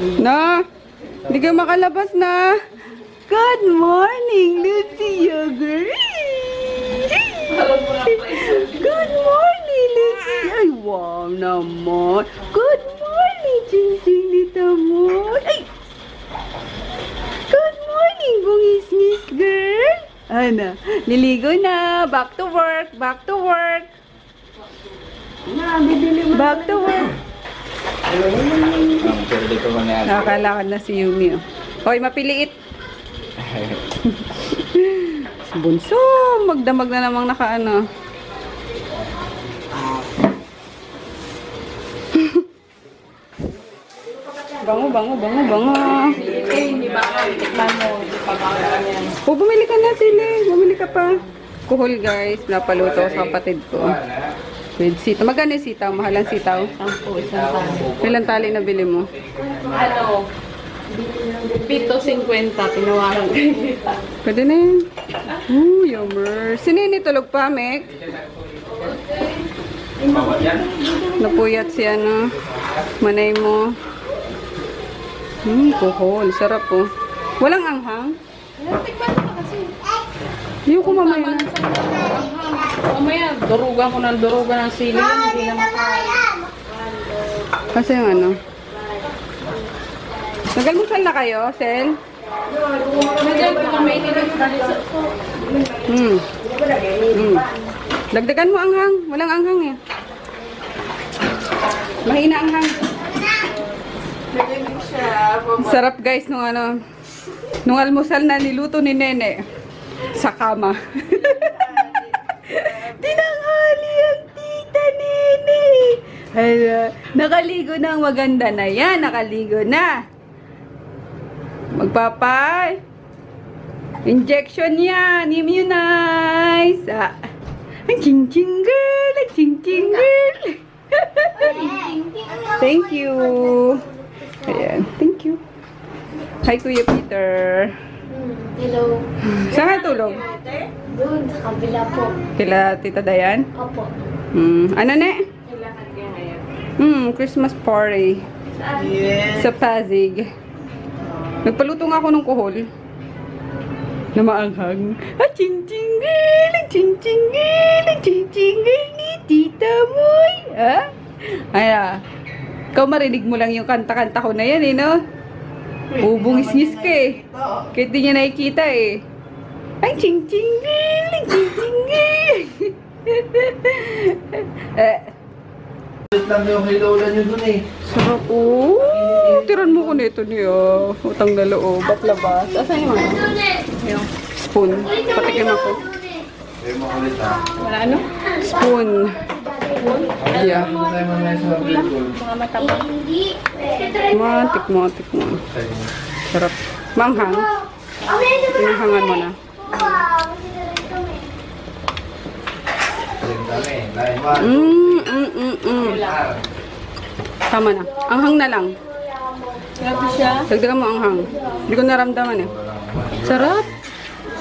Na? Hindi ka makalabas na. Good morning, Lucia girl. Good morning, Lucia. Ay, wow naman. Good morning, Chinchin Lita mo. Ay! Good morning, bungis-ngis girl. Ano? Liligo na. Back to work. Back to work. Back to work. Nakakalakad na si Yumi. Hoy, mapiliit. Bunso, magdamag na namang nakaano. Bango. Oh, bumili ka na, Sili. Bumili ka pa. Kuhol, guys. Napaluto sa kapatid ko. With sitaw. Magkano yung sitaw? Mahal ang sitaw? 10, isang tali. Ilang tali na bili mo? Ano? 7.50. Tinawaran ko. Pwede na yun. Yummer. Sinini tulog pa, Mek? Napuyat si ano. Manay mo. Kuhol. Sarap po. Walang anghang? Tikman mo kasi. Hindi ko mamaya na. Mamaya, durugan ko ng durugan ng sili. Hindi na makaya. Kasi yung ano. Nagalmusal na kayo, Sel? Nandiyan ko kami itinig sa Dagdagan mo anghang. Walang anghang eh. Mahina anghang. Sarap guys nung ano. Nung almusal na niluto ni Nene. Sa kama. Tinanghali ang tita Nene. Nakaligo na ang maganda na yan. Nakaligo na. Magpapay. Injection yan. Immunize. Ang ching-ching girl. Ang ching-ching girl. Thank you. Ayan. Thank you. Hi, Kuya Peter. Hello. Saan ka tulog? Doon, sa kabila po. Kila Tita Dayan? Opo. Ano na? Christmas party. Sa Pasig. Nagpaluto nga ako ng kuhol. Na maanghang. Ching-ching-girl! Ching-ching-girl! Ching-ching-girl ni Tita Moy! Ikaw marinig mo lang yung kanta-kanta ko na yan eh, no? Bubungis-ngis ka eh. Kahit di niya nakikita eh. Ay, ching-ching-girl! Ching-ching-girl! lang yung hilola nyo dun eh. Sarap oh. Tiran mo ko nito niya. Utang na loob. Ba't labas? Asan yung ano? Yung spoon. Patikin ako. Ay, makulit ha. Wala ano? Spoon. Yeah. Ano tayo mamaya sa Bicol? Mga mataba. Matik mo. Sarap. Manghang. Pinanghangan mo na. Tama na. Anghang na lang. Grabe siya. Dagdagan mo anghang. Hindi ko naramdaman eh. Sarap.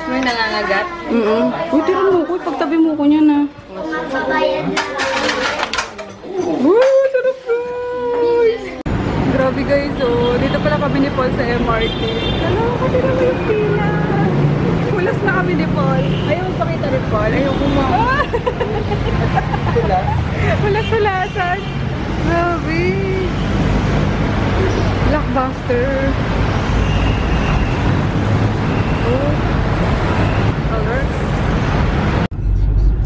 May nangangagat. Uy, tiran mo ko. Pagtabi mo ko niya na. Sarap guys. Grabe guys. Oh. Dito pala kami ni Paul sa MRT. Hello, katira mo yung pila. Pulas na kami ni Paul. Ayaw mo pakita ni Paul. Ayaw ko mo. Pulas-pulasan. Grabe. Blockbuster. Oh. Alert.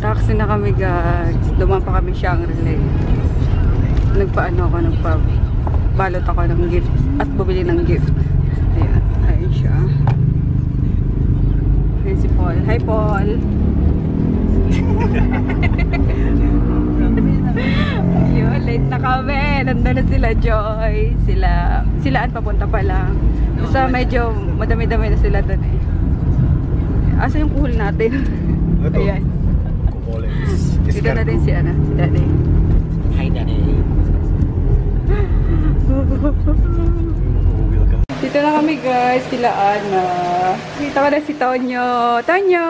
Taxi na kami guys. Dumaan pa kami Shangri-La. Nagpaano ako, nagpabalot ako ng gift at bumili ng gift. Ayan. Ayan siya. Ayan si Paul. Hi Paul. Yun, late na kami. Nandun na sila Joy. Silaan papunta pa lang. Basta medyo madami-dami na sila dun eh. Asa yung kuhol natin? Ayan. Dito na din si Daddy. Hi, Daddy. Dito na kami guys, sila Ana. Dito ka na si Tonyo. Tonyo!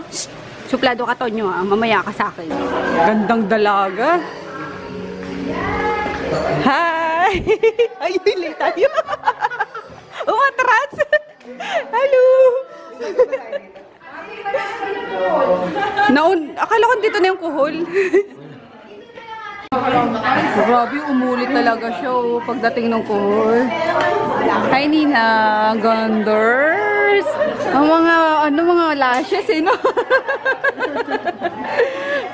Shh! Suplado ka Tonyo ah, mamaya ka sa akin. Gandang dalaga. Hi! Ayun, late tayo. Umatras! Hello! Akala ko dito na yung kuhol. Grabe, umulit talaga siya pagdating ng kuhol. Hi, Nina! Gondors! Ang mga lashes, no?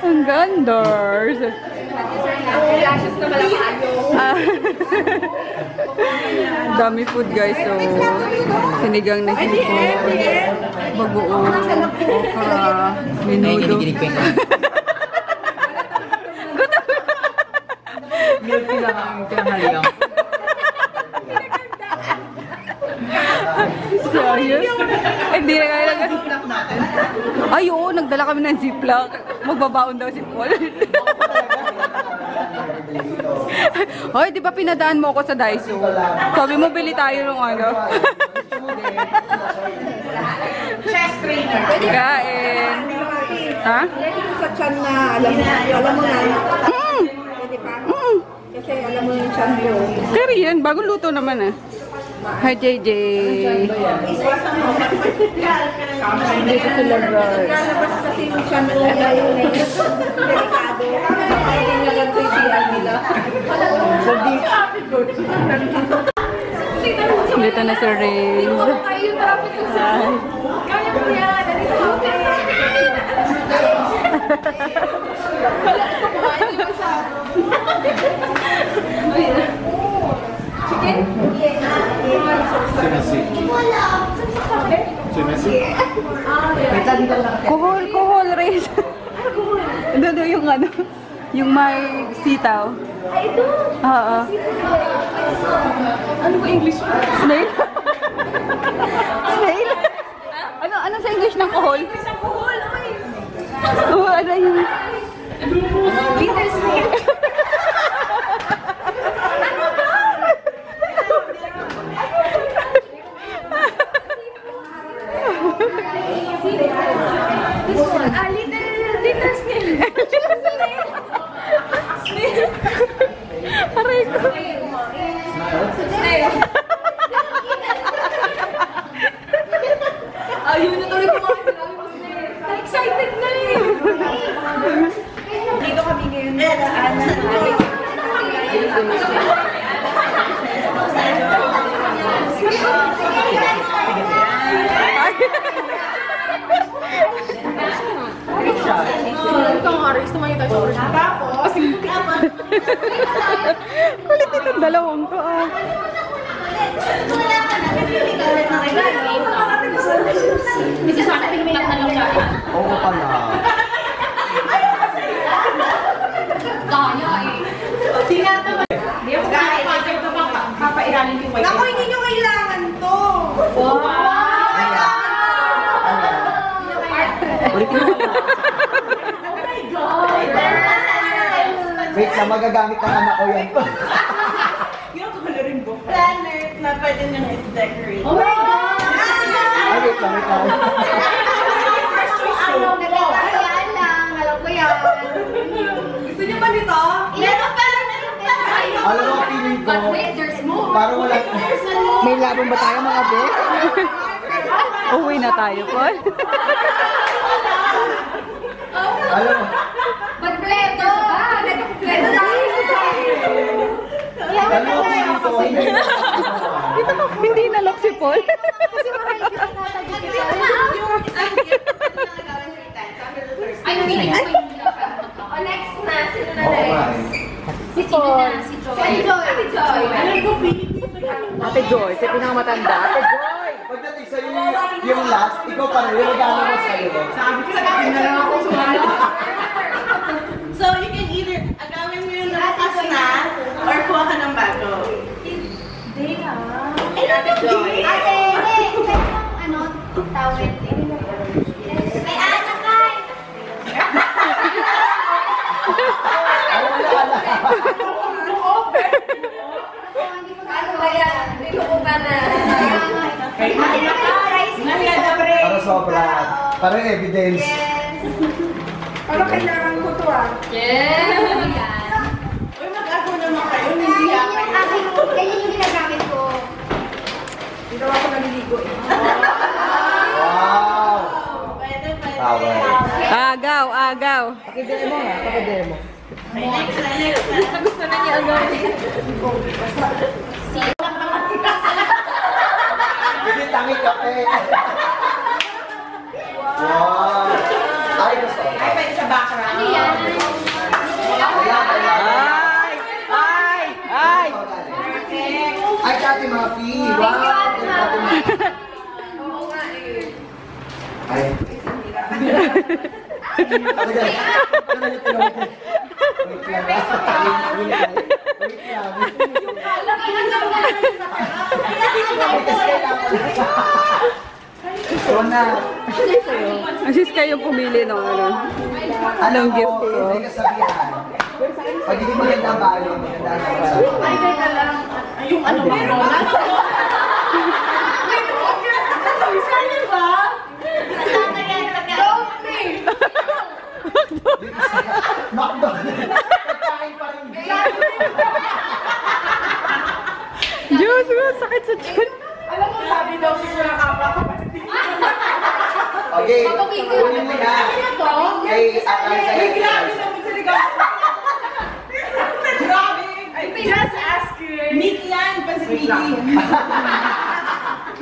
Ang gondors! Lashes na pala kayo. Dami food, guys. So, sinigang na hipon, bagoong, okra, menudo. Milk lang pinanghaliang. Serious? Hindi na kaya lang. Ay, oo, nagdala kami ng ziplock. Magbabaon daw si Paul. Hoy, di ba pinadaan mo ako sa Daiso? Sabi mo, bili tayo ng ano? Chest trainer. Kain. Ha? Sa chan na alam mo na. Pwede pa? Kasi alam mo yung chan mo. Pero yan, bagong luto naman ah. Hi, JJ. Dito sila, bro. Lalabas kasi yung chan mo ngayon eh. Delikado. Hindi nyo lang ito yung nila. Dito na si Ray. Kayo traffic ko sa... Kaya mo yan. Dito ko. Wala ko kumain yung masado. Chicken? Kuhol, Ray. Doon yung ano, yung may sitaw. Ay, ito. Oo. Ano ba English mo? Snail? Snail? Ano sa English ng kuhol? Isang kuhol, oy. Oo, ano yung... Bitter snail. This one. Little snail. Snail. Aray ko. Snail. Ayun na tuloy kumain. Sinabi mo snail. Na-excited na eh. Dito kami ngayon. Kulit itong dalawang to ah. Kasi sana pinimilat na lang siya. Oo pala. Kaya eh. Papairanin yung white. Naku, hindi nyo kailangan to. Wait na, magagamit ng anak ko yan. Yung coloring book. Planner na pwede nyo i-decorate. Oh my God! Ay, wait lang. Ayan lang. Alam ko yan. Gusto nyo ba nito? Ilan ang parang meron ka tayo? Alam mo, feeling ko, But wait, there's more. parang wala. May labong ba tayo mga be? Uwi na tayo, Paul. Alam mo, Kompleto! Kompleto na! alam mo, feeling ko, Hindi nalok si Paul. Ay, feeling ko yung O, next na. Sino na oo nga next? eh. Si Sino na? Si Joy. Si Joy. Si Joy. Ate Joy, sa pinakamatanda. Ate Joy! Pagdating sa'yo yung last, ikaw pa rin, yung magkano mo sa'yo. So, you can either agawin mo yung nalakas na or kuha ka ng bago. Hindi ah. Ay, Ate Joy. Ate, pwede ano, tawid. May anak ka. Ano ba yan? Niluko ka na. Para sobra. Para evidence. Para kailangan ko to ah. Yes! Uy, mag-agaw naman kayo. agaw. Pakidemo nga, pakidemo. Gusto na niya agaw. Hindi tangi kape. Wow. Ay, gusto. Ay, pwede sa background. Ano yan? Ay! Ay, Kati Mafi. Wow. Kati Mafi. Oo nga eh. Ay. Asis kayo pumili ng ano. Anong gift ko? May kasabihan. Pag hindi maganda ang bahay, maganda ang kasabihan. Ay, teka lang. Yung ano ba? McDonald's. Pagkain pa rin. Diyos ko, sakit sa tiyan. Alam mo, sabi daw si Sura Kappa kapatid. Okay, kunin mo na. Kay Akay sa Grabe naman sa ligaw. Grabe. Just ask her. Meet yan, pansipili.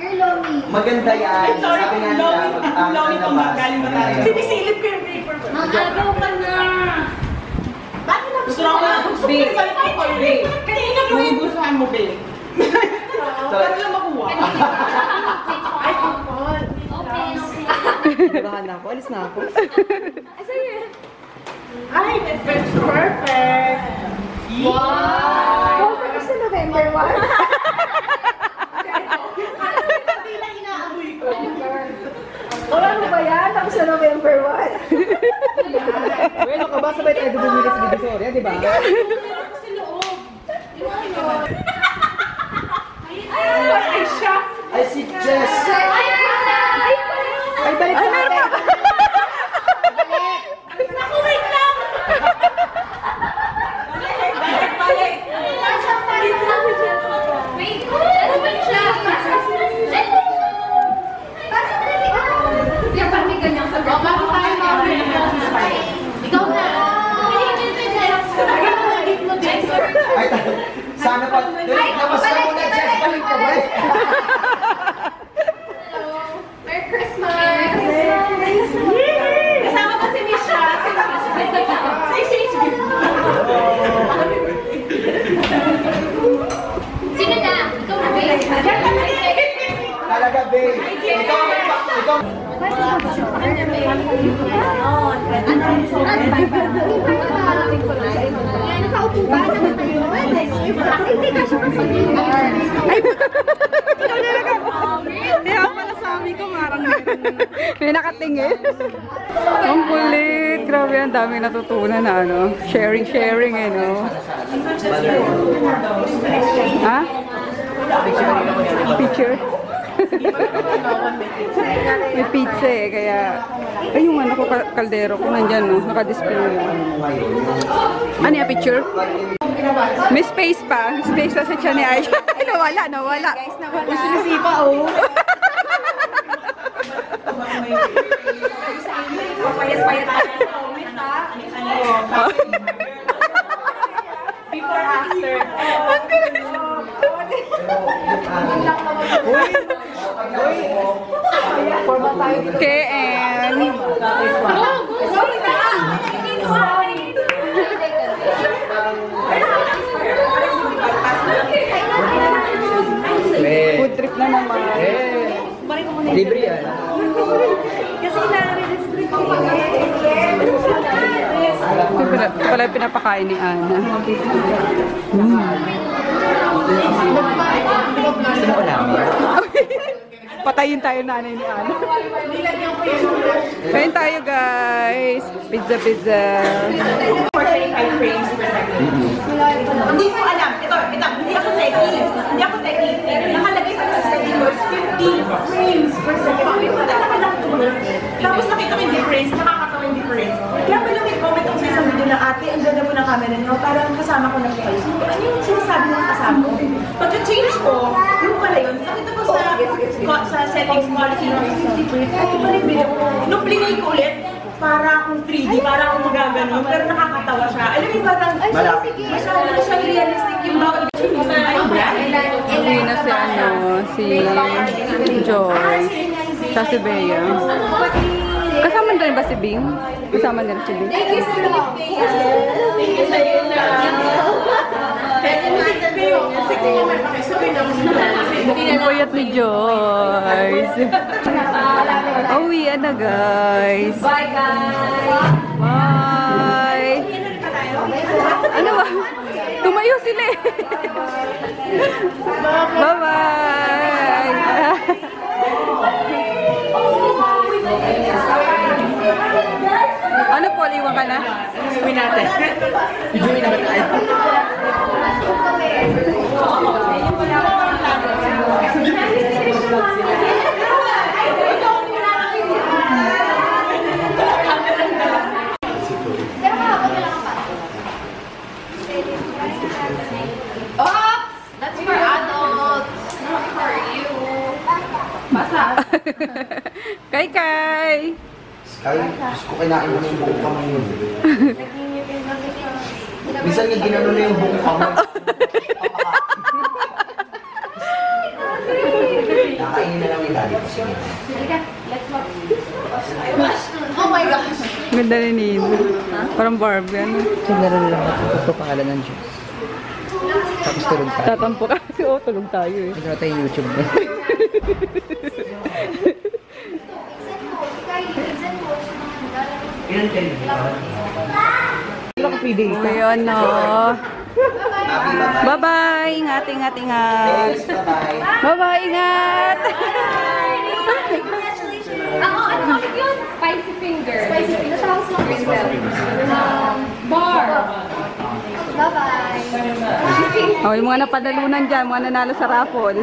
You're lonely. maganda yan. Sabi nga nila, mag-ang ka labas. Sinisilip ko yung paper. Mag-agaw ka na. Bakit na gusto ko na? Gusto ko yung kanina mo yung gustuhan mo, Bill. Para lang makuha. Ay, kapon. Okay, okay. Bahan na ako. Alis na ako. Ay, that's perfect. Wow! Pero sa November 1. Hindi lang inaamoy ko. Wala mo ba yan? Tapos sa November 1. Bueno, ka ba sabay tayo bumili sa Divisoria, di ba? Ay, siya. Ay, si Jess. Ay, balik Ay, na. meron pa. Naku, wait lang. Balik. Wait, ano ba siya? Kaya parang may ganyan ka. Bago tayo ikaw na. Ay, sana pa. Labas ka muna, Jess. Balik ka ba? Merry Christmas! Kasama ko si Misha. Sino na? Ikaw na ba? Talaga, babe. Ikaw. Nakaupo ba naman tayo? Hindi ka siya Hindi ako pala sa amin ko, marang may nakatingin. Ang kulit. Grabe, ang dami natutunan na ano. Sharing eh, no? Ha? Picture? May pizza eh, kaya... Ay, yung ano ko, kaldero ko nandyan, no? Naka-display yun. Ano yung picture? May space pa. May space pa sa tiyan ni Aisha. Nawala. Sinisipa, oh. Papayat-payat tayo sa comment, ha? Before, after. KN. Sorry na! Sorry! Food trip na naman. Libre yan. Kasi na-restrict ko Ito pala yung pinapakain ni Ana. Gusto mo namin? Patayin tayo nanay ni Ana. Kain tayo, guys. Pizza. 45 frames per second. Hindi ko alam. Ito. Hindi ako techie. Nakalagay sa system ko is 50 frames per second. Tapos nakita ko yung difference. Nakakatawa yung difference. Kaya pala may comment ako sa isang video na ate, ang ganda po ng camera niyo. Parang kasama ko na kayo. Ano yung sinasabi ng kasama ko? Pagka-change ko, yung pala yun. Nakita ko sa settings quality ng 50 frames. Ito pala yung video ko. Nung plingay ko ulit, para akong 3D, para akong magaganon, pero nakakatawa siya. Alam mo yung parang, Malapit. masyado siyang realistic yung bawat Uwi na si si Joyce. Sa si Bea. Kasama na rin ba si Bing? Kasama na rin si Bing. Ang puyat ni Joyce. Uwi na guys. Bye, guys! Bye! Ano ba? Tumayo sila eh. Bye-bye! Ano po, liwan ka na? Iuwi natin. Iuwi naman tayo. Oops! That's for adults, not for you. Kay! Ay, Diyos ko, kinain mo na yung buong kamay yun. Minsan nga ginano na yung buong kamay. Nakainin na lang yung daddy ko. Sige. Oh my gosh! Ganda ni Nino. Parang Barbie, ano? Siguro lang ito pangalan ng Diyos. Tapos tulog tayo. Tatampo ka. Oo, tulog tayo eh. Siguro tayo yung YouTube na. Ilan kayo? Ilang pwede ito? Uy, ano? Bye-bye! Ingat. Yes, bye-bye. Bye-bye, ingat! Ano ulit yun? Spicy finger. Spicy finger. Bar. Bye-bye. Oh, yung mga napadalunan dyan, mga nanalo sa raffle.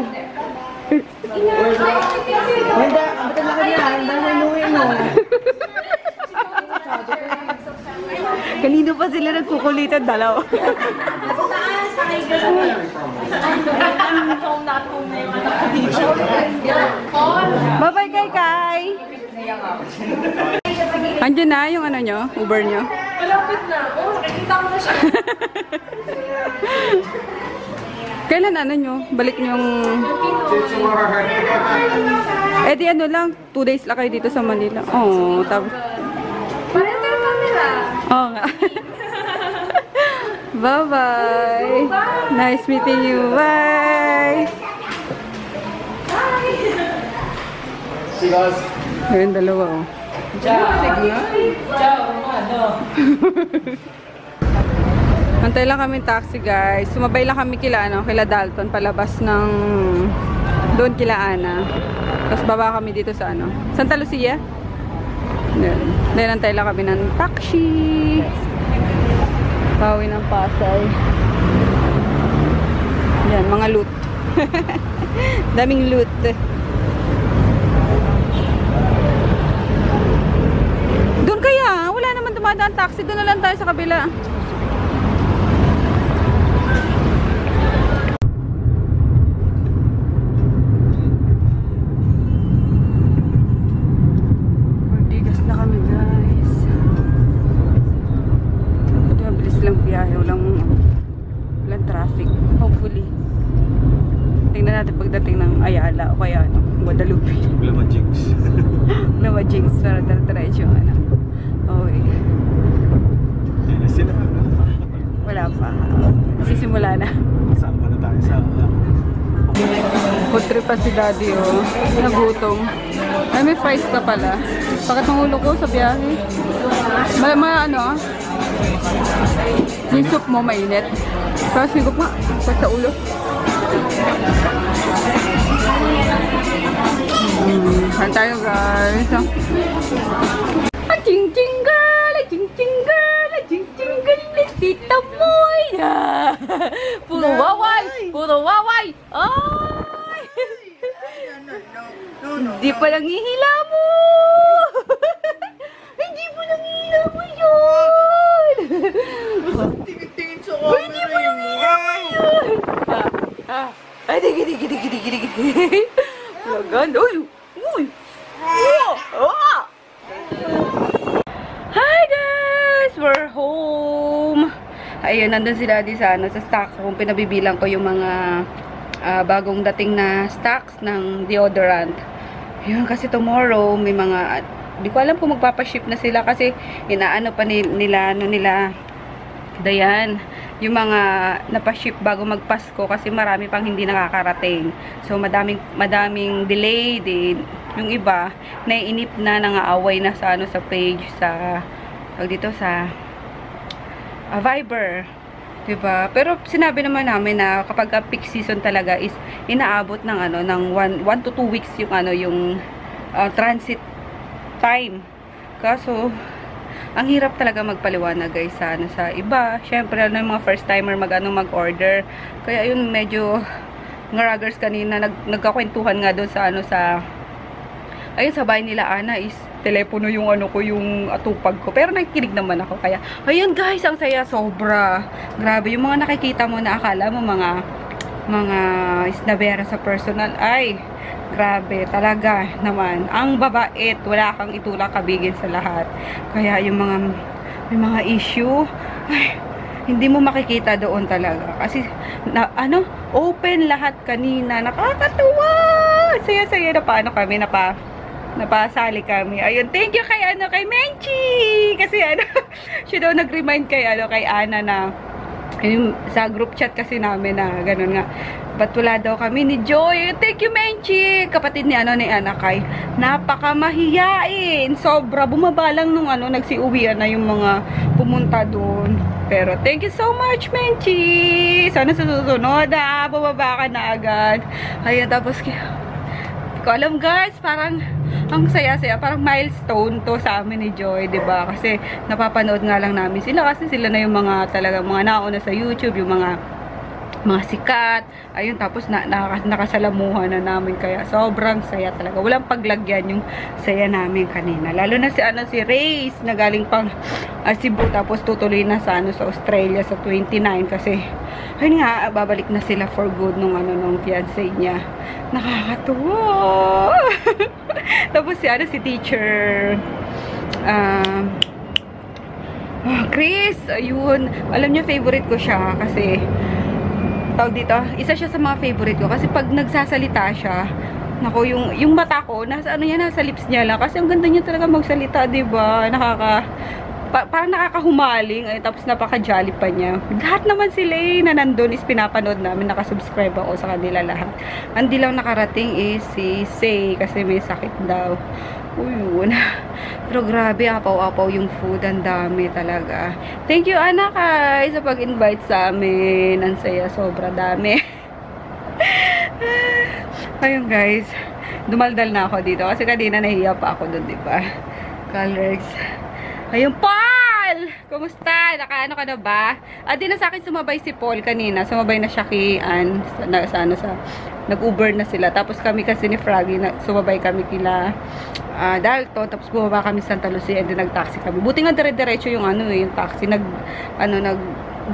Wanda, ang talaga niya. Ang dami inuwi mo. Kanino pa sila nagkukulitan? Dalaw. Bye-bye, Kay! Andiyan na yung ano nyo? Uber nyo? Malapit na. Oo, nakikita ko na siya. Kailan ano nyo? Balik nyo yung... Eh di ano lang, 2 days lang kayo dito sa Manila. Oo, tapos... Parang tayo camera. Oo nga. Bye-bye! Nice meeting you. Bye! Ayun, dalawa oh. Antay lang kami taxi guys. Sumabay lang kami kila Dalton palabas ng doon kila Ana. Tapos baba kami dito sa Santa Lucia. Then antay lang kami ng taxi. Bawi ng Pasay. Yan, mga loot. Daming loot. Doon kaya, wala naman dumadaan taxi. Doon na lang tayo sa kabila. Ortigas na kami guys. Mabilis lang biyahe. Walang traffic. Hopefully. Tingnan natin pagdating ng Ayala o kaya Guadalupe. Lamajinx para diretso okay. Wala pa. Sisimula na. Sama na tayo sa... Food trip pa si daddy oh. Nagutom. Ay may fries pa pala. Bakit ang ulo ko sa biyahe? Yung soup mo mainit. Tapos higup nga. Sa ulo. Saan tayo guys? Ching-ching girl! Ching-ching girl! Ching-ching girl! Tita Moy! Puro waway! Puro waway! Ay! Hindi pa lang ihila mo! Hindi pa lang ihila mo yun! Tingin sa Hindi pa lang ihila mo yun! Ay, digi! Lagan! Uy! Uy! Ayun, nandun sila di sa, sa stock room. Pinabibilang ko yung mga bagong dating na stocks ng deodorant. Ayun, kasi tomorrow may mga, di ko alam kung magpapaship na sila kasi inaano pa nila, Dayan, yung mga napaship bago magpasko kasi marami pang hindi nakakarating. So, madaming delay din. Yung iba, naiinip na, nangaaway na sa, sa page, sa, dito sa Viber. Diba? Pero sinabi naman namin na kapag peak season talaga is inaabot ng ng 1 to 2 weeks yung yung transit time. Kaso ang hirap talaga magpaliwanag guys sa iba. Syempre yung mga first timer mag-order. Kaya yun medyo ngaraggers kanina nagkakwentuhan nga doon sa sa ayun sa bahay nila Ana is telepono yung ko yung atupag ko. Pero nakikinig naman ako. Kaya ayun guys, ang saya sobra. Grabe yung mga nakikita mo na akala mo mga isnabera sa personal. Ay, grabe talaga naman. Ang babait, wala kang itulak kabigin sa lahat. Kaya yung may mga issue, ay, hindi mo makikita doon talaga. Kasi open lahat kanina. Nakakatuwa. Saya-saya na paano kami napasali kami. Ayun, thank you kay kay Menchi. Kasi siya daw nag-remind kay Ana na yung sa group chat kasi namin na ganun nga. Ba't wala daw kami ni Joy? Thank you, Menchi. Kapatid ni ni Ana kay. Napakamahiyain. Sobra. Bumaba lang nung nagsiuwian na yung mga pumunta doon. Pero thank you so much, Menchi. Sana sa susunod bumaba ka na agad. Ayun, tapos ko alam guys, parang ang saya-saya, parang milestone to sa amin ni Joy, 'di ba? Kasi napapanood nga lang namin sila kasi sila na yung mga talaga mga nauna sa YouTube, yung mga sikat. Ayun, tapos nakasalamuhan na namin kaya sobrang saya talaga. Walang paglagyan yung saya namin kanina. Lalo na si Reyes na galing pang Cebu tapos tutuloy na sa sa Australia sa 29 kasi ayun nga babalik na sila for good nung fiancé niya. Nakakatuwa. Tapos si teacher Chris, ayun, alam niyo favorite ko siya kasi tawag dito, isa siya sa mga favorite ko kasi pag nagsasalita siya, nako yung mata ko nasa nasa lips niya lang kasi ang ganda niya talaga magsalita, 'di ba? Parang nakakahumaling, ay tapos napaka-jolly pa niya. Lahat naman sila na nandun is pinapanood namin, nakasubscribe ako sa kanila lahat. Hindi lang nakarating is si Say kasi may sakit daw. Uyun. Pero grabe, apaw-apaw yung food, ang dami talaga. Thank you Ana kay sa pag-invite sa amin. Ang saya, sobra dami. Ayun guys, dumaldal na ako dito kasi kanina nahiya pa ako doon, di ba? Colors. Ayun, Paul! Kumusta? Nakaano ka na ba? Di na sa akin sumabay si Paul kanina. Sumabay na siya kay Ann. Nag-Uber na sila. Tapos kami kasi ni Froggy, sumabay kami kila Dalton. Tapos bumaba kami sa Santa Lucia and then nag-taxi kami. Buti nga dire-diretso yung yung taxi.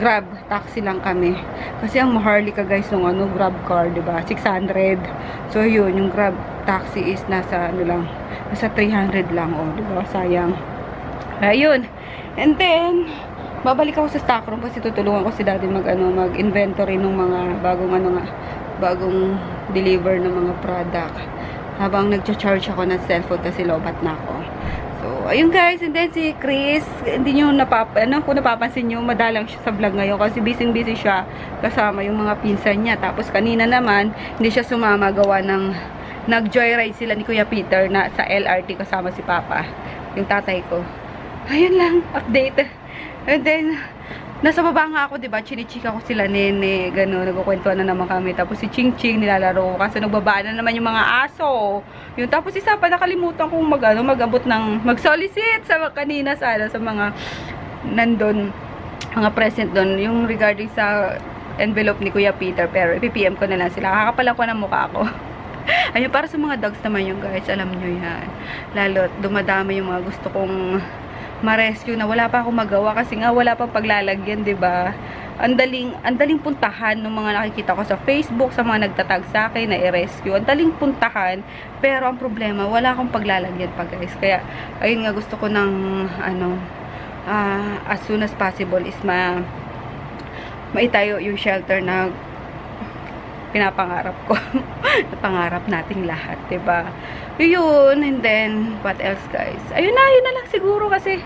Grab taxi lang kami. Kasi ang maharlika guys nung Grab car, 'di ba? 600. So yun, yung Grab taxi is nasa nasa 300 lang, 'di ba? Sayang. Ayun. And then, babalik ako sa stock room kasi tutulungan ko si Daddy mag-inventory ng mga bagong deliver ng mga product. Habang nagcha-charge ako ng cellphone kasi lobat na ako. So, ayun guys. And then si Chris, hindi nyo kung napapansin nyo, madalang siya sa vlog ngayon kasi busy siya kasama yung mga pinsan niya. Tapos kanina naman, hindi siya sumama gawa ng nag-joyride sila ni Kuya Peter na sa LRT kasama si Papa, yung tatay ko. Ayun lang, update. And then, nasa baba nga ako, diba? Chinichika ko sila nene, gano'n, nagkukwentuhan na naman kami. Tapos si Ching Ching nilalaro kasi nagbabaan na naman yung mga aso. Yun, tapos isa pa, nakalimutan kong mag-abot ng, mag-solicit sa kanina sa mga nandun, mga present doon. Yung regarding sa envelope ni Kuya Peter, pero ipipm ko na lang sila. Kakapalan ko ng mukha ko. Ayun, para sa mga dogs naman yung guys, alam nyo yan. Lalo, dumadami yung mga gusto kong ma-rescue na wala pa akong magawa kasi nga wala pang paglalagyan, 'di ba? Ang daling puntahan ng mga nakikita ko sa Facebook, sa mga nagtatag sa akin na i-rescue. Ang daling puntahan, pero ang problema wala akong paglalagyan pa, guys. Kaya ayun nga gusto ko ng as soon as possible is maitayo yung shelter na pinapangarap ko. Pangarap nating lahat, diba? Yun, and then, what else, guys? Ayun na lang siguro kasi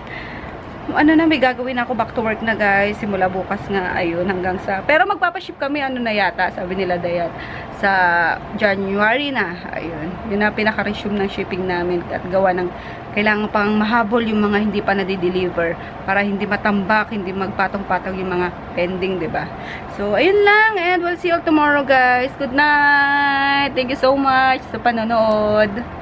ano na, may gagawin ako, back to work na, guys. Simula bukas nga, ayun, hanggang sa... Pero magpapaship kami, ano na yata, sabi nila Dayat, sa January na. Ayun, yun na pinaka-resume ng shipping namin at gawa ng kailangan pang mahabol yung mga hindi pa nadi-deliver para hindi matambak, hindi magpatong-patong yung mga pending, diba? So, ayun lang, and we'll see you all tomorrow, guys. Good night! Thank you so much sa panonood.